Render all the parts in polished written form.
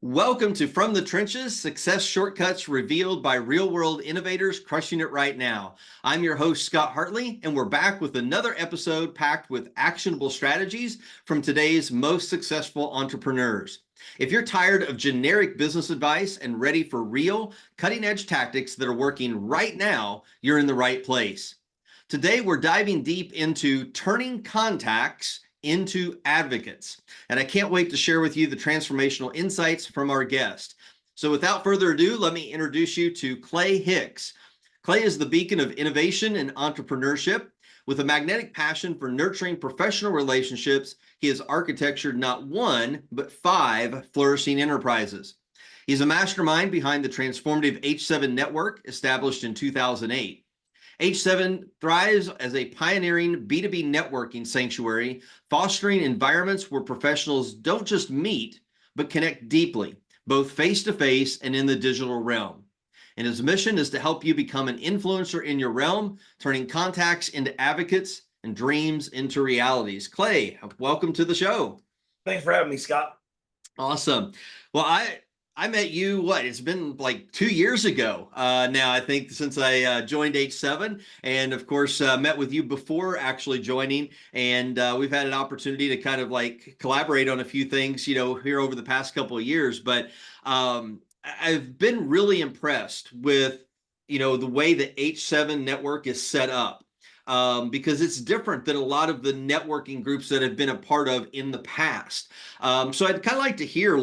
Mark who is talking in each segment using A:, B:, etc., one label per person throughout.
A: Welcome to From the Trenches, Success Shortcuts Revealed by Real-World Innovators Crushing It Right Now. I'm your host, Scott Hartley, and we're back with another episode packed with actionable strategies from today's most successful entrepreneurs. If you're tired of generic business advice and ready for real, cutting-edge tactics that are working right now, you're in the right place. Today, we're diving deep into turning contacts into advocates. And I can't wait to share with you the transformational insights from our guest. So without further ado, let me introduce you to Clay Hicks. Clay is the beacon of innovation and entrepreneurship. With a magnetic passion for nurturing professional relationships, he has architectured not one, but 5 flourishing enterprises. He's a mastermind behind the transformative H7 network established in 2008. H7 thrives as a pioneering B2B networking sanctuary, fostering environments where professionals don't just meet, but connect deeply, both face-to-face and in the digital realm. And his mission is to help you become an influencer in your realm, turning contacts into advocates and dreams into realities. Clay, welcome to the show.
B: Thanks for having me, Scott.
A: Awesome. Well, I met you, it's been like 2 years ago now, I think, since I joined H7. And of course, met with you before actually joining. And we've had an opportunity to kind of like collaborate on a few things, here over the past couple of years. But I've been really impressed with, the way the H7 network is set up. Because it's different than a lot of the networking groups that I've been a part of in the past. So I'd kind of like to hear,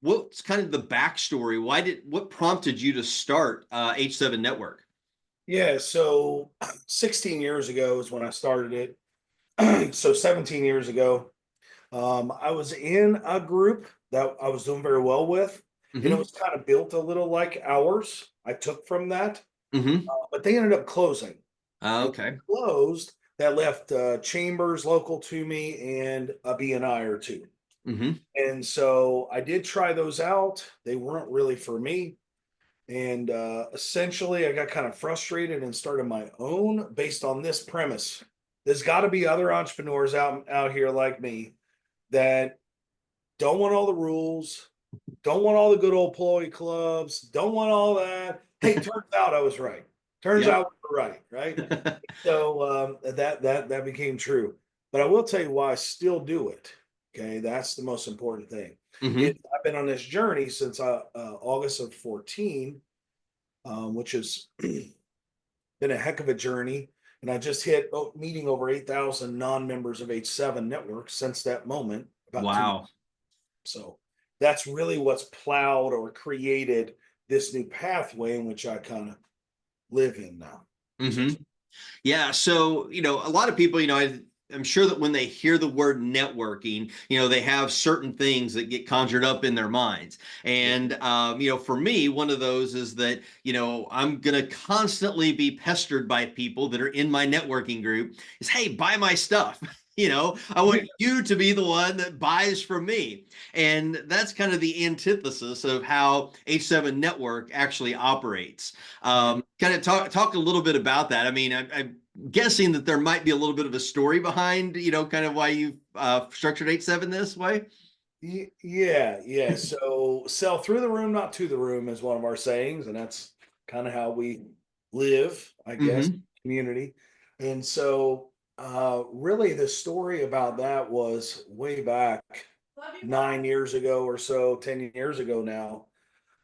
A: what's kind of the backstory? What prompted you to start H7 Network?
B: Yeah, so 16 years ago is when I started it. So 17 years ago, I was in a group that I was doing very well with, and it was kind of built a little like ours. I took from that, but they ended up closing.
A: Okay.
B: Closed. That left Chambers local to me and a BNI or two. And so I did try those out. They weren't really for me. And essentially, I got kind of frustrated and started my own based on this premise. There's got to be other entrepreneurs out here like me that don't want all the rules, don't want all the good old employee clubs, don't want all that. Hey, turns out I was right. Turns out we were right? So that became true. But I will tell you why I still do it. Okay, that's the most important thing. I've been on this journey since August of 14, which has been a heck of a journey. And I just hit meeting over 8,000 non-members of H7 Network since that moment.
A: Wow.
B: So that's really what's plowed or created this new pathway in which I kind of live in now.
A: Yeah. So, a lot of people, I'm sure that when they hear the word networking, they have certain things that get conjured up in their minds. And, for me, one of those is that, I'm going to constantly be pestered by people that are in my networking group is, hey, buy my stuff. I want you to be the one that buys from me. And that's kind of the antithesis of how H7 Network actually operates. Kind of talk a little bit about that. I mean, I'm guessing that there might be a little bit of a story behind, kind of why you structured H7 this way.
B: Yeah. So sell through the room, not to the room is one of our sayings. And that's kind of how we live, I guess, community. And so really the story about that was way back 9 years ago or so, 10 years ago now.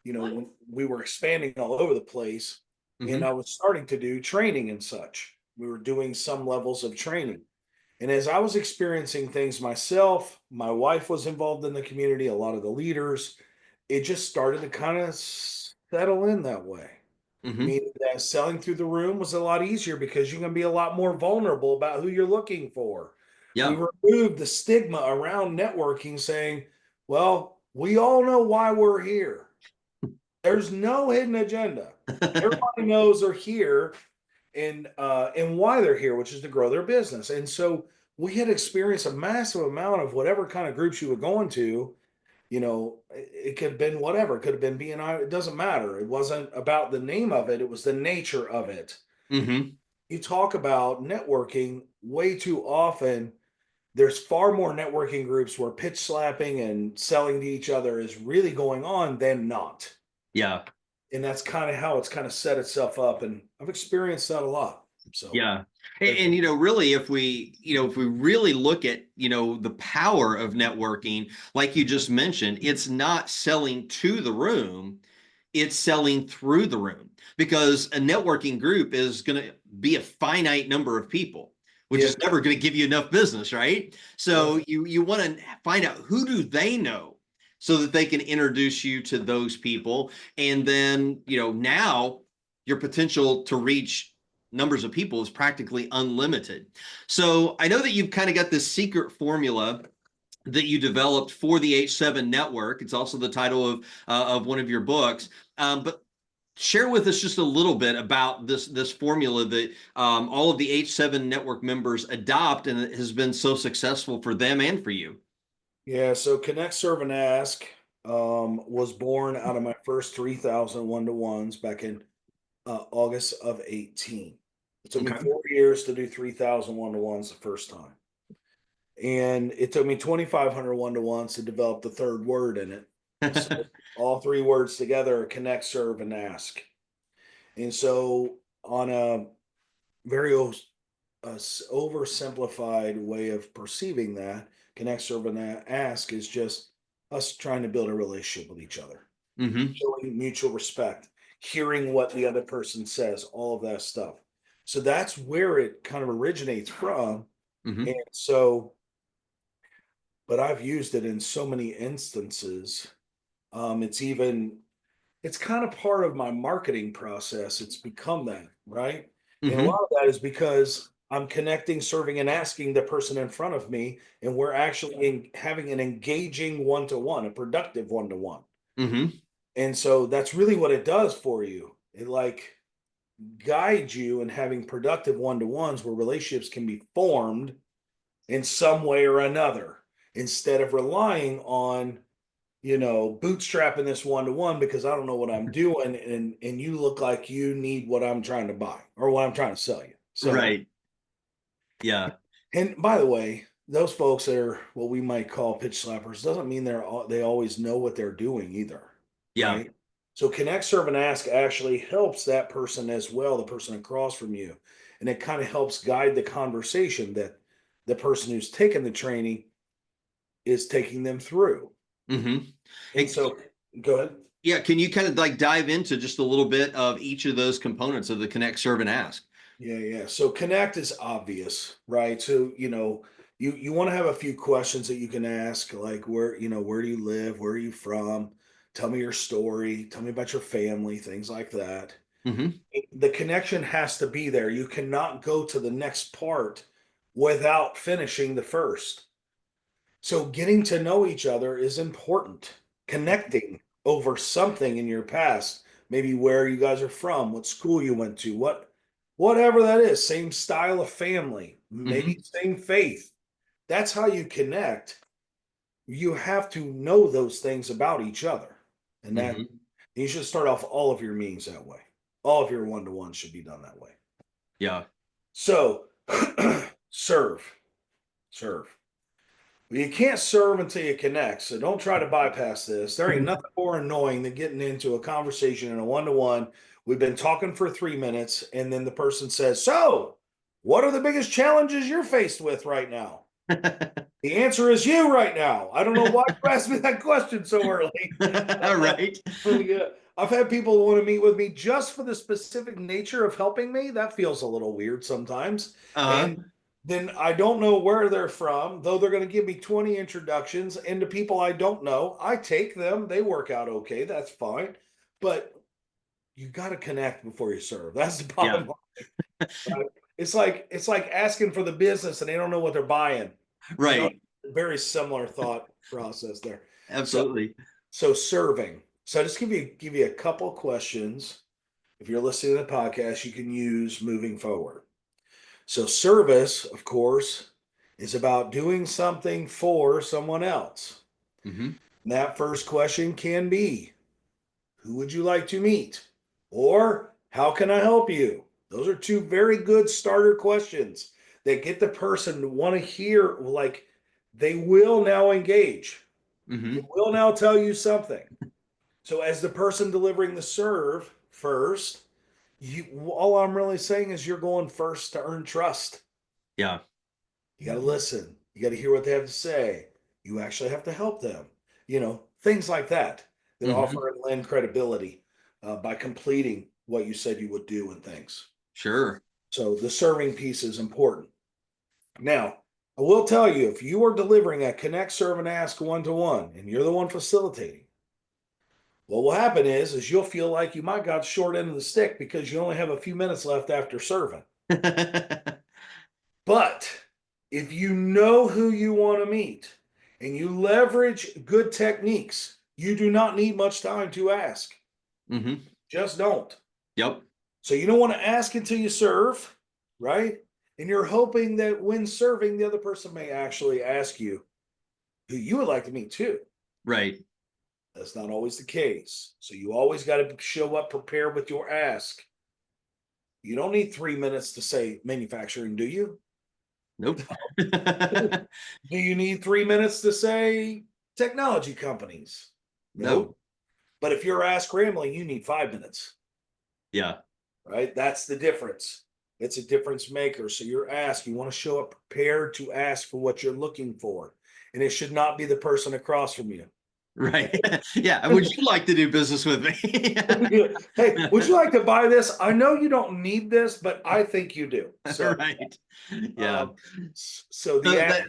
B: When we were expanding all over the place, and I was starting to do training and such. We were doing some levels of training. And as I was experiencing things myself, my wife was involved in the community, a lot of the leaders, it just started to kind of settle in that way. Meaning that selling through the room was a lot easier because you're going to be a lot more vulnerable about who you're looking for. We removed the stigma around networking saying, well, we all know why we're here. There's no hidden agenda. Everybody knows they're here and why they're here, which is to grow their business. And so we had experienced a massive amount of whatever kind of groups you were going to. It could have been whatever. It could have been BNI. It doesn't matter. It wasn't about the name of it. It was the nature of it. You talk about networking way too often. there's far more networking groups where pitch slapping and selling to each other is really going on than not.
A: Yeah.
B: And that's kind of how it's kind of set itself up. And I've experienced that a lot. So
A: Yeah. And, really, if we really look at, the power of networking, like you just mentioned, it's not selling to the room, it's selling through the room, because a networking group is going to be a finite number of people, which
B: yeah,
A: is never going to give you enough business, right?
B: yeah,
A: So you want to find out, who do they know, so that they can introduce you to those people. And then, now your potential to reach numbers of people is practically unlimited. So I know that you've kind of got this secret formula that you developed for the H7 network. It's also the title of one of your books. But share with us just a little bit about this formula that all of the H7 network members adopt, and it has been so successful for them and for you.
B: yeah. So Connect, Serve, and Ask was born out of my first 3,000 one-to-ones back in August of 18. It took me
A: Okay.
B: 4 years to do 3,000 one-to-ones the first time. And it took me 2,500 one-to-ones to develop the third word in it. So all three words together are connect, serve, and ask. And so on a very oversimplified way of perceiving that, connect, serve, and ask is just us trying to build a relationship with each other,
A: Mm-hmm.
B: showing mutual respect, hearing what the other person says, all of that stuff. So that's where it kind of originates from.
A: Mm-hmm.
B: And so, but I've used it in so many instances. It's even it's kind of part of my marketing process. It's become that, right? And a
A: Mm-hmm.
B: lot of that is because I'm connecting, serving, and asking the person in front of me, and we're actually having an engaging one-to-one, a productive one-to-one.
A: Mm-hmm.
B: And so that's really what it does for you. It like guides you in having productive one-to-ones where relationships can be formed in some way or another, instead of relying on bootstrapping this one-to-one because I don't know what I'm doing, and you look like you need what I'm trying to buy or what I'm trying to sell you. So,
A: Right. Yeah.
B: and by the way, those folks that are what we might call pitch slappers doesn't mean they always know what they're doing either,
A: Yeah.
B: right? So connect, serve, and ask actually helps that person as well, the person across from you, and it kind of helps guide the conversation that the person who's taking the training is taking them through.
A: Mm-hmm.
B: And so, go ahead.
A: Yeah, can you kind of like dive into just a little bit of each of those components of the connect, serve, and ask?
B: Yeah, yeah. So connect is obvious, right? So, you want to have a few questions that you can ask, like where do you live? Where are you from? Tell me your story. Tell me about your family, things like that.
A: Mm-hmm.
B: The connection has to be there. You cannot go to the next part without finishing the first. So getting to know each other is important. Connecting over something in your past, maybe where you guys are from, what school you went to, whatever that is, same style of family, maybe
A: Mm-hmm.
B: same faith. That's how you connect. You have to know those things about each other. And that
A: Mm-hmm.
B: you should start off all of your meetings that way. All of your one-to-ones should be done that way.
A: Yeah.
B: So serve, serve. You can't serve until you connect. So don't try to bypass this. There ain't nothing more annoying than getting into a conversation in a one-to-one. We've been talking for 3 minutes, and then the person says, "So, what are the biggest challenges you're faced with right now?" The answer is you right now. I don't know why you asked me that question so early.
A: Right.
B: Yeah. I've had people who want to meet with me just for the specific nature of helping me. That feels a little weird sometimes.
A: Uh-huh.
B: And then I don't know where they're from, though they're going to give me 20 introductions into people I don't know. I take them, they work out okay. That's fine. But you got to connect before you serve. That's the
A: Yeah.
B: bottom line. Right? It's like asking for the business and they don't know what they're buying.
A: Right.
B: Very similar thought process there. So
A: Absolutely.
B: so serving. So I just give you a couple questions. If you're listening to the podcast, you can use moving forward. So service, of course, is about doing something for someone else.
A: Mm-hmm.
B: And that first question can be, who would you like to meet? Or how can I help you? Those are two very good starter questions that get the person to want to hear, like, they will now engage. They
A: Mm-hmm.
B: will now tell you something. So as the person delivering the serve first, all I'm really saying is you're going first to earn trust.
A: Yeah.
B: You got to listen. You got to hear what they have to say. You actually have to help them. Things like that that
A: Mm-hmm.
B: offer and lend credibility by completing what you said you would do and things.
A: Sure.
B: So the serving piece is important. Now, I will tell you, if you are delivering a connect, serve, and ask one-to-one, and you're the one facilitating, what will happen is you'll feel like you might got short end of the stick because you only have a few minutes left after serving. But if you know who you want to meet and you leverage good techniques, you do not need much time to ask.
A: Mm-hmm.
B: Just don't.
A: Yep.
B: So you don't want to ask until you serve, right? And you're hoping that when serving, the other person may actually ask you who you would like to meet too.
A: Right.
B: That's not always the case. So you always got to show up prepared with your ask. You don't need 3 minutes to say manufacturing, do you?
A: Nope.
B: Do you need 3 minutes to say technology companies?
A: No.
B: No. But if you're ask rambling, you need 5 minutes,
A: Yeah.
B: right? That's the difference. It's a difference maker. So you're asked, you want to show up prepared to ask for what you're looking for. And it should not be the person across from you.
A: Right. Yeah. Would you like to do business with me?
B: Hey, would you like to buy this? I know you don't need this, but I think you do. So,
A: Right. Yeah.
B: um, so the
A: So
B: ask,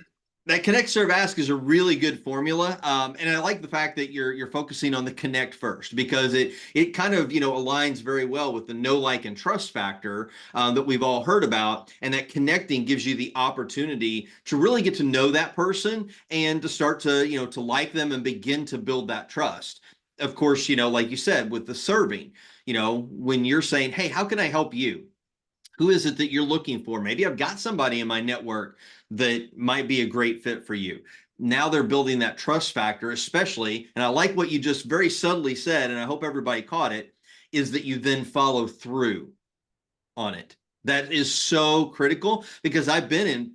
A: that connect, serve, ask is a really good formula, and I like the fact that you're focusing on the connect first, because it kind of aligns very well with the know, like, and trust factor that we've all heard about, and that connecting gives you the opportunity to really get to know that person and to start to to like them and begin to build that trust. Of course, like you said with the serving, when you're saying, "Hey, how can I help you?" Who is it that you're looking for? Maybe I've got somebody in my network that might be a great fit for you. Now they're building that trust factor, especially, and I like what you just very subtly said, and I hope everybody caught it, is that you then follow through on it. That is so critical, because I've been in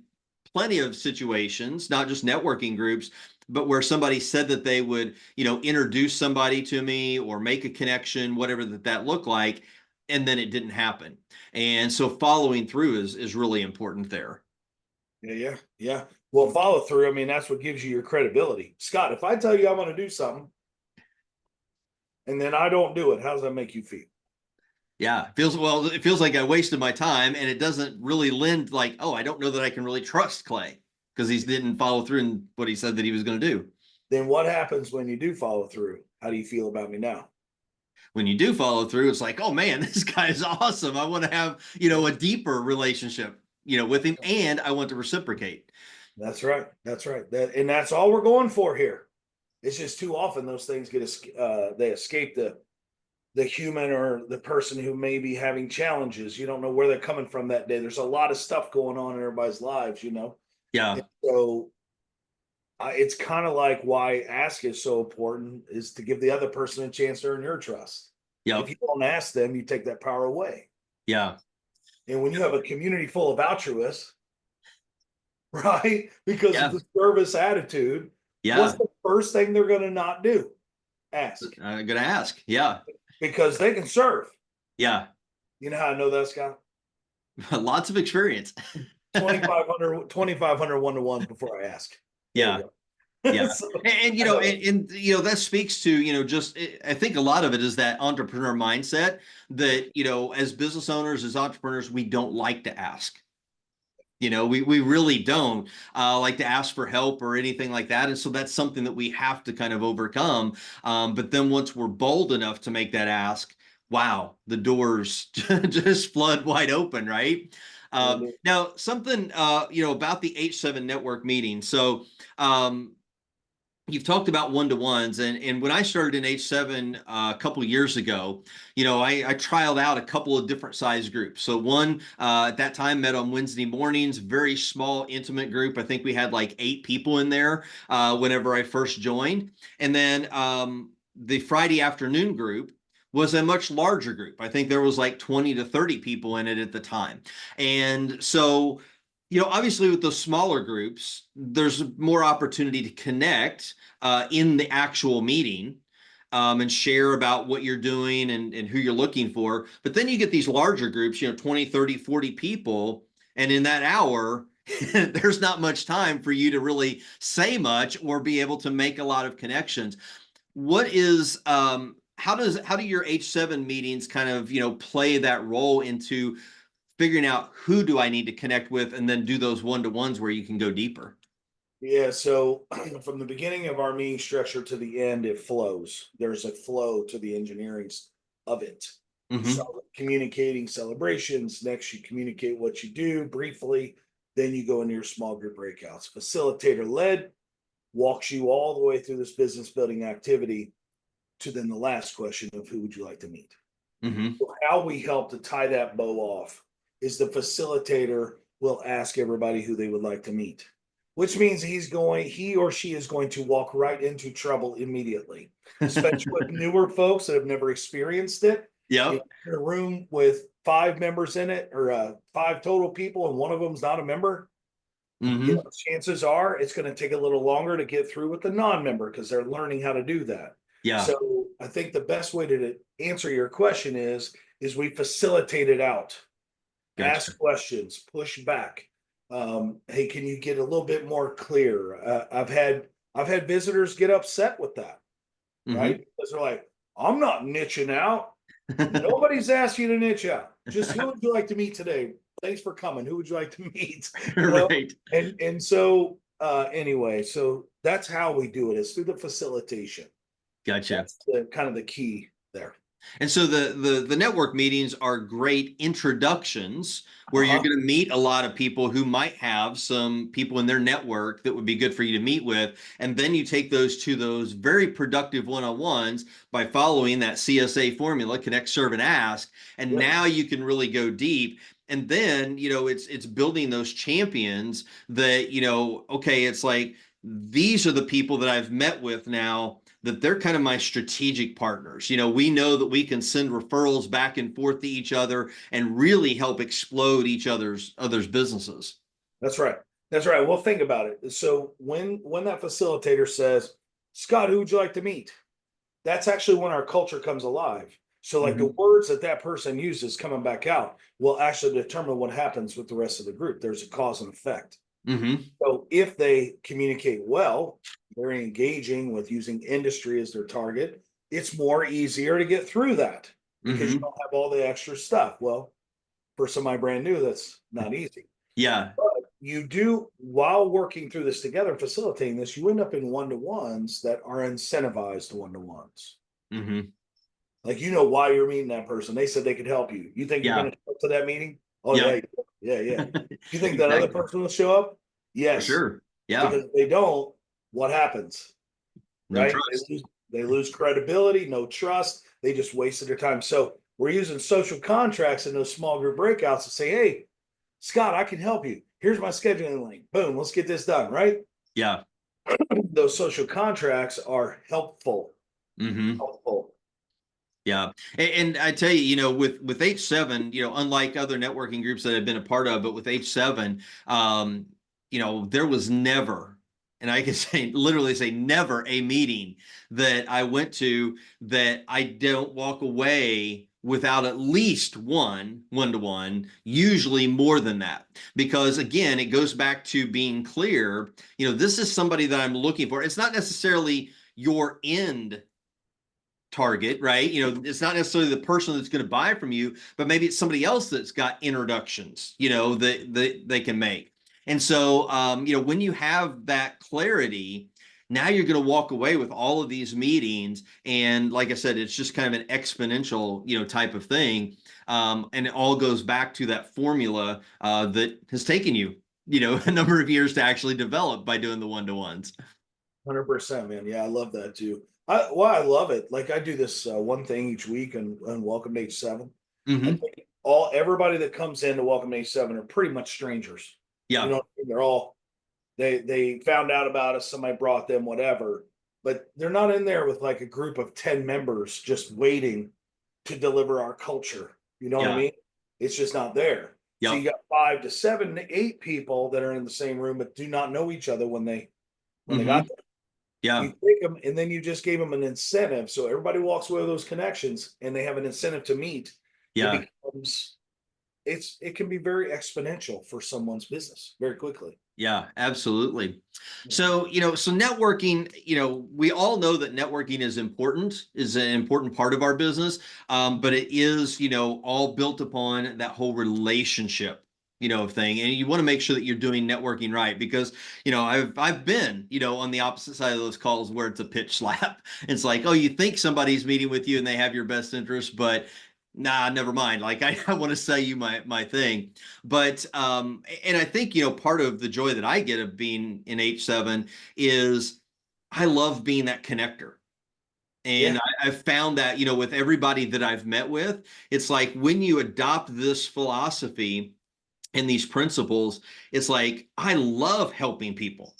A: plenty of situations, not just networking groups, but where somebody said that they would, introduce somebody to me or make a connection, whatever that looked like, and then it didn't happen. And so following through is really important there.
B: yeah. Well, follow through. I mean, that's what gives you your credibility. Scott, if I tell you I'm going to do something and then I don't do it, how does that make you feel?
A: Yeah, it feels like I wasted my time, and it doesn't really lend, like, oh, I don't know that I can really trust Clay because he didn't follow through in what he said that he was going to do.
B: Then what happens when you do follow through? How do you feel about me now?
A: When you do follow through, it's like, oh man, this guy is awesome. I want to have, a deeper relationship, with him, and I want to reciprocate.
B: That's right. That's right. That's all we're going for here. It's just too often those things they escape the human or the person who may be having challenges. You don't know where they're coming from that day. There's a lot of stuff going on in everybody's lives.
A: Yeah.
B: And so it's kind of like why ask is so important is to give the other person a chance to earn your trust. If
A: Yep.
B: you don't ask them, you take that power away.
A: Yeah.
B: And when you have a community full of altruists, right, because of
A: Yeah.
B: the service attitude, what's
A: Yeah.
B: the first thing they're going to not do? Ask.
A: I'm gonna ask. Yeah.
B: Because they can serve.
A: Yeah.
B: You know how I know that, Scott?
A: Lots of experience.
B: 2,500 one-to-ones before I ask. There
A: Yeah.
B: you go.
A: Yeah.
B: So,
A: And
B: I know.
A: that speaks to, just I think a lot of it is that entrepreneur mindset that, as business owners, as entrepreneurs, we don't like to ask. We really don't like to ask for help or anything like that. And so that's something that we have to kind of overcome. But then once we're bold enough to make that ask, wow, the doors just flood wide open, right? Now, something, about the H7 network meeting. So, you've talked about one-to-ones, and when I started in H7 a couple of years ago, I trialed out a couple of different size groups. So one at that time met on Wednesday mornings, very small, intimate group. I think we had like 8 people in there whenever I first joined. And then the Friday afternoon group was a much larger group. I think there was like 20 to 30 people in it at the time. And so Obviously with those smaller groups, there's more opportunity to connect in the actual meeting, and share about what you're doing and who you're looking for. But then you get these larger groups, 20, 30, 40 people. And in that hour, there's not much time for you to really say much or be able to make a lot of connections. How do your H7 meetings kind of, play that role into figuring out who do I need to connect with and then do those one-to-ones where you can go deeper?
B: Yeah, so from the beginning of our meeting structure to the end, it flows. There's a flow to the engineering of it. You
A: Mm-hmm.
B: start communicating celebrations. Next, you communicate what you do briefly. Then you go into your small group breakouts. Facilitator led walks you all the way through this business building activity to then the last question of who would you like to meet?
A: Mm-hmm.
B: So how we help to tie that bow off is the facilitator will ask everybody who they would like to meet, which means he or she is going to walk right into trouble immediately, especially with newer folks that have never experienced it. If
A: Yep.
B: you're in a room with 5 members in it, or 5 total people, and one of them's not a member,
A: Mm-hmm.
B: chances are it's going to take a little longer to get through with the non-member because they're learning how to do that.
A: Yeah.
B: So I think the best way to answer your question is we facilitate it out,
A: Gotcha.
B: ask questions, push back. Hey, can you get a little bit more clear? I've had visitors get upset with that, right?
A: Mm-hmm.
B: Because they're like, I'm not niching out. Nobody's asked you to niche out. Just who would you like to meet today? Thanks for coming. Who would you like to meet?
A: Right.
B: And so anyway, so that's how we do it. It's through the facilitation.
A: Gotcha.
B: That's kind of the key there.
A: And so the network meetings are great introductions where you're
B: Uh-huh.
A: going to meet a lot of people who might have some people in their network that would be good for you to meet with. And then you take those to those very productive one-on-ones by following that CSA formula, connect, serve, and ask. And
B: Yep.
A: now you can really go deep. And then, it's building those champions that, okay, it's like these are the people that I've met with now that they're kind of my strategic partners. We know that we can send referrals back and forth to each other and really help explode each other's businesses.
B: That's right. That's right. Well, think about it. So when that facilitator says, Scott, who would you like to meet? That's actually when our culture comes alive. So like the
A: Mm-hmm.
B: words that that person uses coming back out will actually determine what happens with the rest of the group. There's a cause and effect.
A: Mm-hmm.
B: So if they communicate well, very engaging with using industry as their target, it's more easier to get through that because you
A: Mm-hmm.
B: don't have all the extra stuff. Well, for somebody brand new, that's not easy.
A: Yeah.
B: But you do, while working through this together, facilitating this, you end up in one-to-ones that are incentivized one-to-ones.
A: Mm-hmm.
B: Like, why you're meeting that person. They said they could help you. You think you're
A: Yeah.
B: going to show up to that meeting? Oh,
A: Yeah.
B: yeah. Yeah. Yeah. You think that other
A: Exactly.
B: person will show up?
A: For
B: Yes.
A: sure. Yeah.
B: Because if they don't, what happens?
A: No
B: Right?
A: trust.
B: They lose credibility, no trust. They just wasted their time. So we're using social contracts in those small group breakouts to say, hey, Scott, I can help you. Here's my scheduling link. Boom, let's get this done, right?
A: Yeah.
B: Those social contracts are helpful.
A: Mm-hmm.
B: Helpful.
A: Yeah. And I tell you, with H7, unlike other networking groups that I've been a part of, but with H7, there was never, and I can literally say never a meeting that I went to that I don't walk away without at least one-to-one, usually more than that. Because again, it goes back to being clear, this is somebody that I'm looking for. It's not necessarily your end target, right? It's not necessarily the person that's going to buy from you, but maybe it's somebody else that's got introductions, that they can make. And so, when you have that clarity, now you're going to walk away with all of these meetings. And like I said, it's just kind of an exponential, type of thing. And it all goes back to that formula that has taken you, a number of years to actually develop by doing the one-to-ones.
B: 100%, man. Yeah, I love that too. I love it. Like I do this one thing each week and Welcome to H7. I
A: Mm-hmm.
B: think everybody that comes in to Welcome to H7 are pretty much strangers.
A: Yeah.
B: They're all they found out about us, somebody brought them, whatever. But they're not in there with like a group of 10 members just waiting to deliver our culture. You know what I
A: Yeah.
B: mean? It's just not there. So you
A: Yep.
B: got 5 to 7 to 8 people that are in the same room but do not know each other when they got
A: Hmm.
B: there. You
A: Yeah.
B: take them and then you just gave them an incentive. So everybody walks away with those connections and they have an incentive to meet. It
A: Yeah.
B: becomes it can be very exponential for someone's business very quickly.
A: Yeah, absolutely.
B: Yeah.
A: So, so networking, we all know that networking is an important part of our business. But it is, all built upon that whole relationship, thing. And you want to make sure that you're doing networking right because, I've been, on the opposite side of those calls where it's a pitch slap. It's like, oh, you think somebody's meeting with you and they have your best interest, but nah, never mind. Like I want to sell you my thing. But and I think, part of the joy that I get of being in H7 is I love being that connector. And
B: Yeah.
A: I've found that, with everybody that I've met with, it's like when you adopt this philosophy and these principles, it's like I love helping people.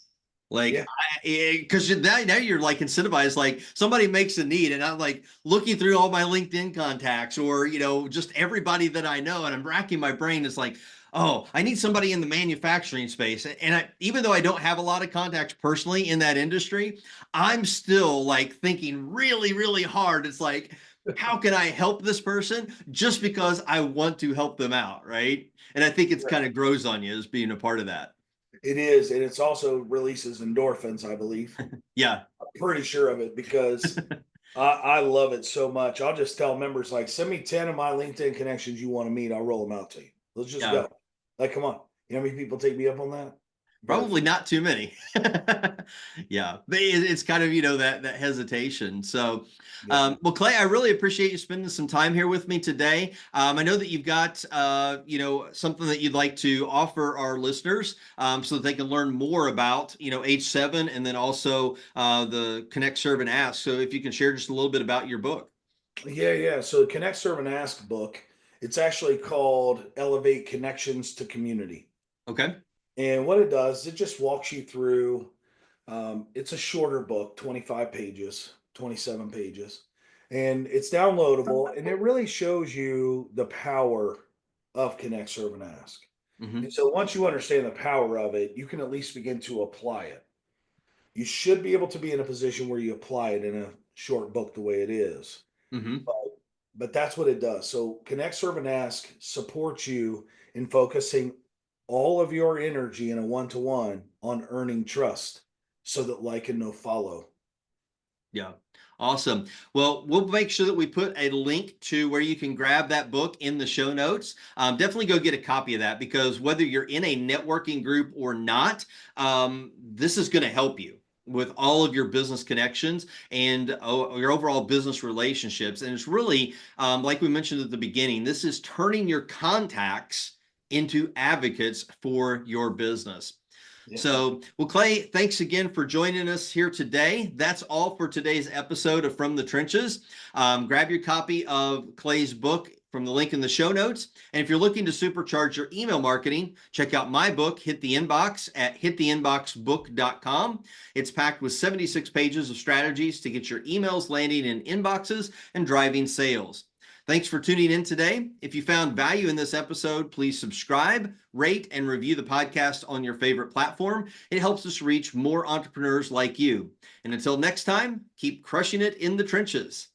A: Like,
B: Yeah.
A: because now you're like incentivized. Like somebody makes a need, and I'm like looking through all my LinkedIn contacts, or just everybody that I know, and I'm racking my brain. It's like, oh, I need somebody in the manufacturing space, and even though I don't have a lot of contacts personally in that industry, I'm still like thinking really, really hard. It's like, how can I help this person just because I want to help them out, right? And I think it's kind of grows on you as being a part of that.
B: It is, and it's also releases endorphins, I believe.
A: Yeah.
B: I'm pretty sure of it because I love it so much. I'll just tell members like, send me 10 of my LinkedIn connections you want to meet. I'll roll them out to you. Let's just
A: Yeah.
B: go. Like, come on. You know how many people take me up on that? Very
A: Probably
B: few.
A: not too many. Yeah, but it's kind of, that hesitation. So,
B: Yeah.
A: well, Clay, I really appreciate you spending some time here with me today. I know that you've got, something that you'd like to offer our listeners, so that they can learn more about, H7 and then also the Connect, Serve, and Ask. So if you can share just a little bit about your book.
B: Yeah. Yeah. So the Connect, Serve, and Ask book, it's actually called Elevate Connections to Community.
A: Okay.
B: And what it does, it just walks you through. It's a shorter book, 25 pages, 27 pages, and it's downloadable. And it really shows you the power of Connect, Serve, and Ask. And
A: Mm-hmm.
B: so once you understand the power of it, you can at least begin to apply it. You should be able to be in a position where you apply it in a short book the way it is.
A: Mm-hmm.
B: But that's what it does. So Connect, Serve, and Ask supports you in focusing all of your energy in a one-to-one on earning trust so that like and no follow.
A: Yeah. Awesome. Well, we'll make sure that we put a link to where you can grab that book in the show notes. Definitely go get a copy of that because whether you're in a networking group or not, this is going to help you with all of your business connections and your overall business relationships. And it's really, like we mentioned at the beginning, this is turning your contacts into advocates for your business.
B: Yeah.
A: So, well, Clay, thanks again for joining us here today. That's all for today's episode of From the Trenches. Grab your copy of Clay's book from the link in the show notes. And if you're looking to supercharge your email marketing, check out my book, Hit the Inbox, at hittheinboxbook.com. It's packed with 76 pages of strategies to get your emails landing in inboxes and driving sales. Thanks for tuning in today. If you found value in this episode, please subscribe, rate, and review the podcast on your favorite platform. It helps us reach more entrepreneurs like you. And until next time, keep crushing it in the trenches.